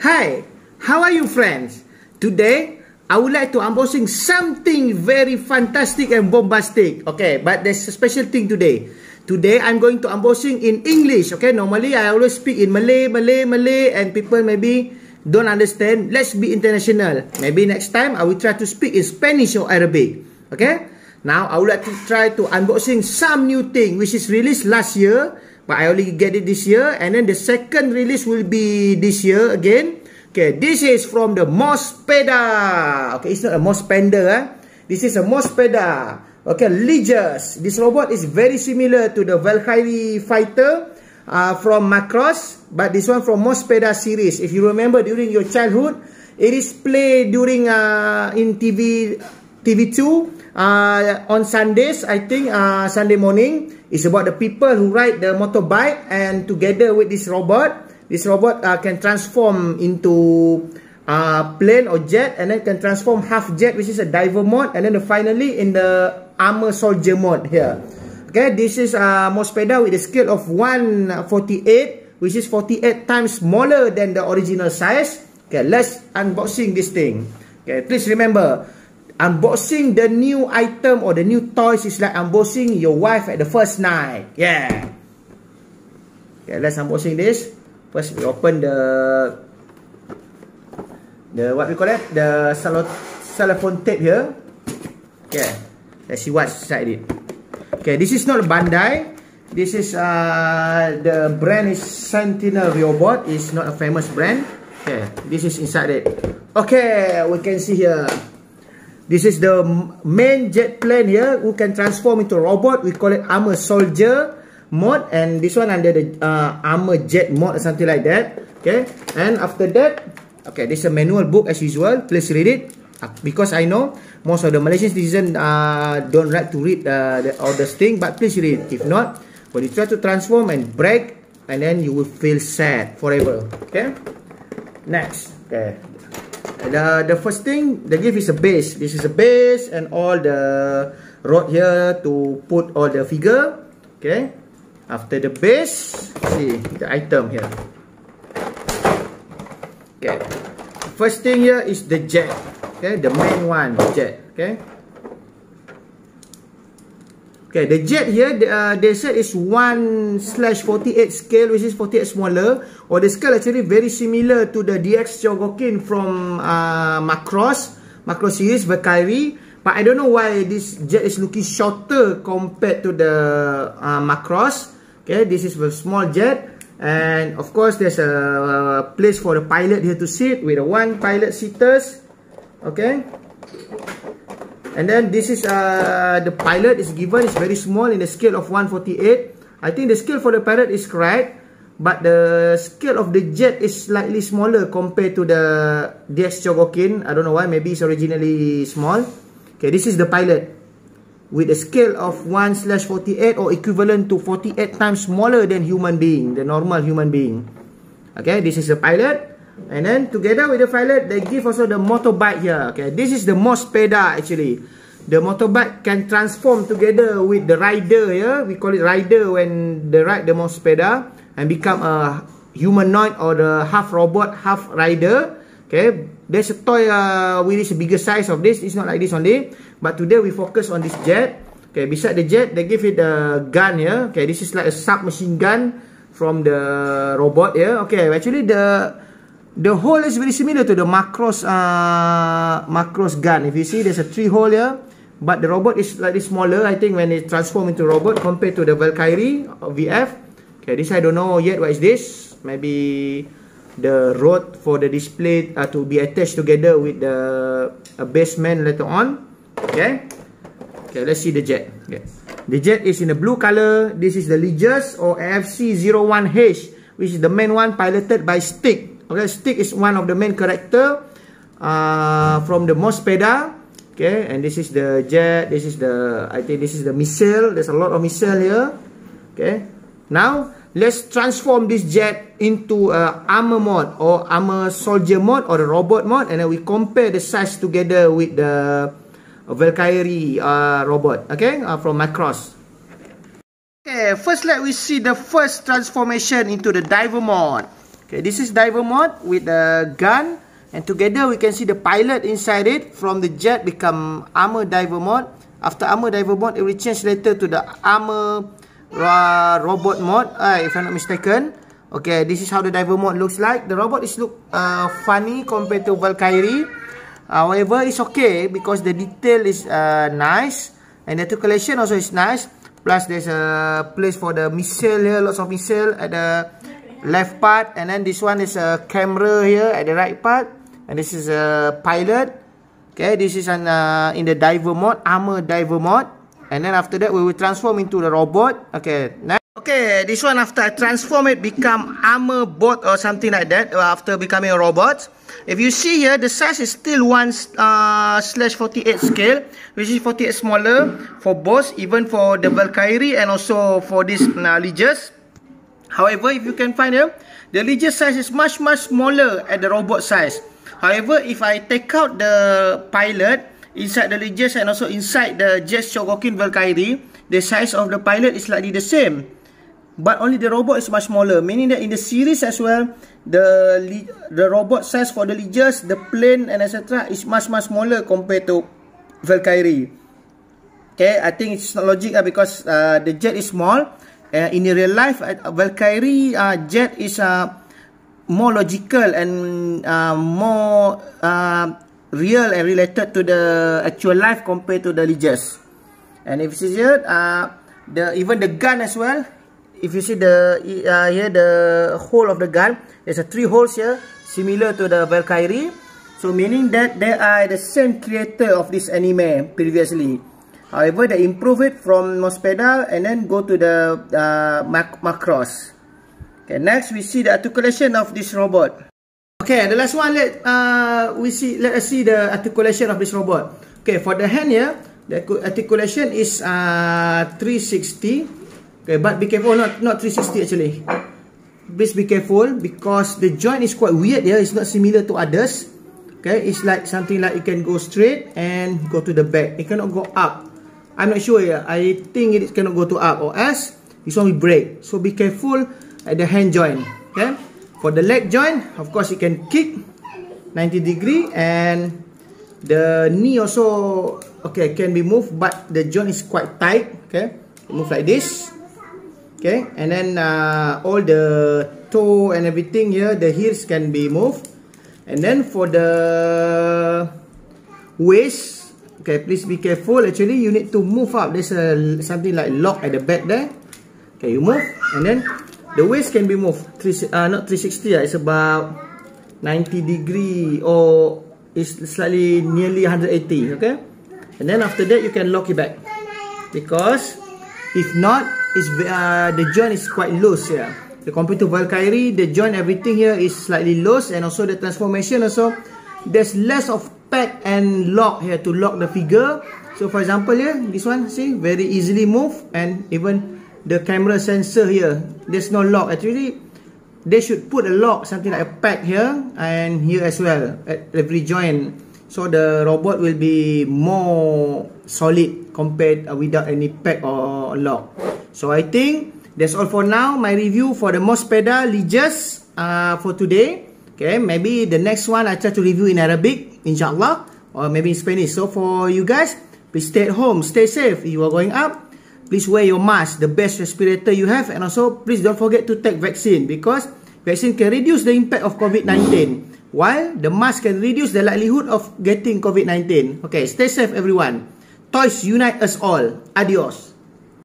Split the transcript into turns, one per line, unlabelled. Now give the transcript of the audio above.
Hi, how are you friends? Today, I would like to unboxing something very fantastic and bombastic. Okay, but there's a special thing today. Today, I'm going to unboxing in English. Okay, normally I always speak in Malay, and people maybe don't understand. Let's be international. Maybe next time, I will try to speak in Spanish or Arabic. Okay, now I would like to try to unboxing some new thing which is released last year. But I only get it this year. And then the second release will be this year again. Okay, this is from the Mospeada. Okay, it's not a Mospender. This is a Mospeada. Okay, Legis. This robot is very similar to the Valkyrie fighter from Macross. But this one from Mospeada series. If you remember during your childhood, it is played during in TV2 on Sundays, I think, Sunday morning. It's about the people who ride the motorbike, and together with this robot can transform into plane or jet, and then can transform half jet, which is a diver mode, and then finally in the armor soldier mode here. Okay, this is Mospeada with a scale of 1/48, which is 48 times smaller than the original size. Okay, let's unboxing this thing. Okay, please remember, unboxing the new item or the new toys is like unboxing your wife at the first night. Yeah. Okay, let's unboxing this. First, we open the what we call it, the cellophane tape here. Okay, let's see what's inside it. Okay, this is not a Bandai. This is the brand is Sentinel Robot. It's not a famous brand. Okay, this is inside it. Okay, we can see here. This is the main jet plane here who can transform into a robot. We call it armor soldier mode, and this one under the armor jet mode or something like that. Okay, and after that, okay, this is a manual book as usual. Please read it because I know most of the Malaysian citizens don't like to read all this thing, but please read. If not, when you try to transform and break, and then you will feel sad forever. Okay, next. Okay. The first thing they give is a base. This is a base and all the rod here to put all the figure. Okay. After the base, see the item here. Okay. First thing here is the jet. Okay, the main one, the jet. Okay. Okay, the jet here, they said is 1/48 scale, which is 48 smaller. Or the scale actually very similar to the DX Chogokin from Macross series, Valkyrie. But I don't know why this jet is looking shorter compared to the Macross. Okay, this is a small jet. And of course, there's a place for the pilot here to sit with a one pilot seaters. Okay. And then this is the pilot is given, is very small in the scale of 1/48. I think the scale for the pilot is correct, but the scale of the jet is slightly smaller compared to the DX Chogokin. I don't know why, maybe it's originally small. Okay, this is the pilot with a scale of 1/48 or equivalent to 48 times smaller than human being, the normal human being. Okay, this is the pilot. And then together with the pilot, they give also the motorbike here. Okay, this is the Mospeada actually. The motorbike can transform together with the rider here. We call it rider when they ride the Mospeada and become a humanoid or the half robot, half rider. Okay, there's a toy with this bigger size of this. It's not like this only. But today we focus on this jet. Okay, beside the jet, they give it a gun here. Okay, this is like a submachine gun from the robot here. Okay, actually the hole is very similar to the Macross gun. If you see, there's a 3 hole here, but the robot is slightly smaller, I think, when it transform into robot compared to the Valkyrie VF. Okay, this I don't know yet what is this. Maybe the rod for the display to be attached together with the basement later on. Okay. Okay, let's see the jet. Okay. The jet is in a blue color. This is the Legis or AFC-01H, which is the main one piloted by Stick. Okay, Stick is one of the main character from the Mospeada. Okay, and this is the jet. This is the, I think this is the missile. There's a lot of missile here. Okay, now let's transform this jet into armor mode or armor soldier mode or the robot mode, and then we compare the size together with the Valkyrie robot. Okay, from Macross. Okay, first let we see the first transformation into the diver mode. Okay, this is diver mode with the gun, and together we can see the pilot inside it. From the jet become armor diver mode. After armor diver mode, it will change later to the armor robot mode, if I'm not mistaken. Okay, this is how the diver mode looks like. The robot is look funny compared to Valkyrie. However, it's okay because the detail is nice, and the articulation also is nice. Plus, there's a place for the missile here, lots of missile at the left part, and then this one is a camera here at the right part, and this is a pilot. Okay, this is in the diver mode, armor diver mode, and then after that we will transform into the robot. Okay, next. Okay, this one after I transform it become armor bot or something like that after becoming a robot. If you see here, the size is still 1/48 scale, which is 48 smaller for both, even for the Valkyrie and also for this Legis. However, if you can find here, the Legis size is much smaller at the robot size. However, if I take out the pilot inside the Legis and also inside the Jet Chogokin Valkyrie, the size of the pilot is slightly the same, but only the robot is much smaller, meaning that in the series as well, the robot size for the Legis, the plane and etc. is much smaller compared to Valkyrie. Okay, I think it's not logic because the jet is small. In real life, Valkyrie jet is more logical and more real and related to the actual life compared to the Legis. And if you see here, even the gun as well. If you see here the hole of the gun, there's 3 holes here, similar to the Valkyrie. So meaning that they are the same creator of this anime previously. However, they improve it from Mospeada and then go to the Macross. Okay, next we see the articulation of this robot. Okay, the last one, let us see the articulation of this robot. Okay, for the hand here, the articulation is 360. Okay, but be careful, not 360 actually. Please be careful because the joint is quite weird here. It's not similar to others. Okay, it's like something like it can go straight and go to the back. It cannot go up. I'm not sure here. I think it cannot go to up, or else this one will break. So be careful at the hand joint. Okay, for the leg joint, of course it can kick 90 degree, and the knee also can be moved, but the joint is quite tight. Okay, move like this. Okay, and then all the toe and everything here, the heels can be moved. And then for the waist, okay, please be careful. Actually, you need to move up. There's something like lock at the back there. Okay, you move, and then the waist can be moved. Not 360. It's about 90 degree, or it's slightly nearly 180. Okay, and then after that you can lock it back, because if not, the joint is quite loose here. The compared to Valkyrie, the joint, everything here is slightly loose, and also the transformation also, there's less of pack and lock here to lock the figure. So for example here, this one, see, very easily move, and even the camera sensor here, there's no lock. Actually, they should put a lock, something like a pack here and here as well at every joint, so the robot will be more solid compared without any pack or lock. So I think that's all for now. My review for the Mospeada Legis for today. Okay, maybe the next one I try to review in Arabic, inshallah, or maybe in Spanish. So for you guys, please stay at home, stay safe. If you are going up, please wear your mask, the best respirator you have, and also please don't forget to take vaccine, because vaccine can reduce the impact of COVID-19, while the mask can reduce the likelihood of getting COVID-19. Okay, stay safe everyone. Toys unite us all. Adios.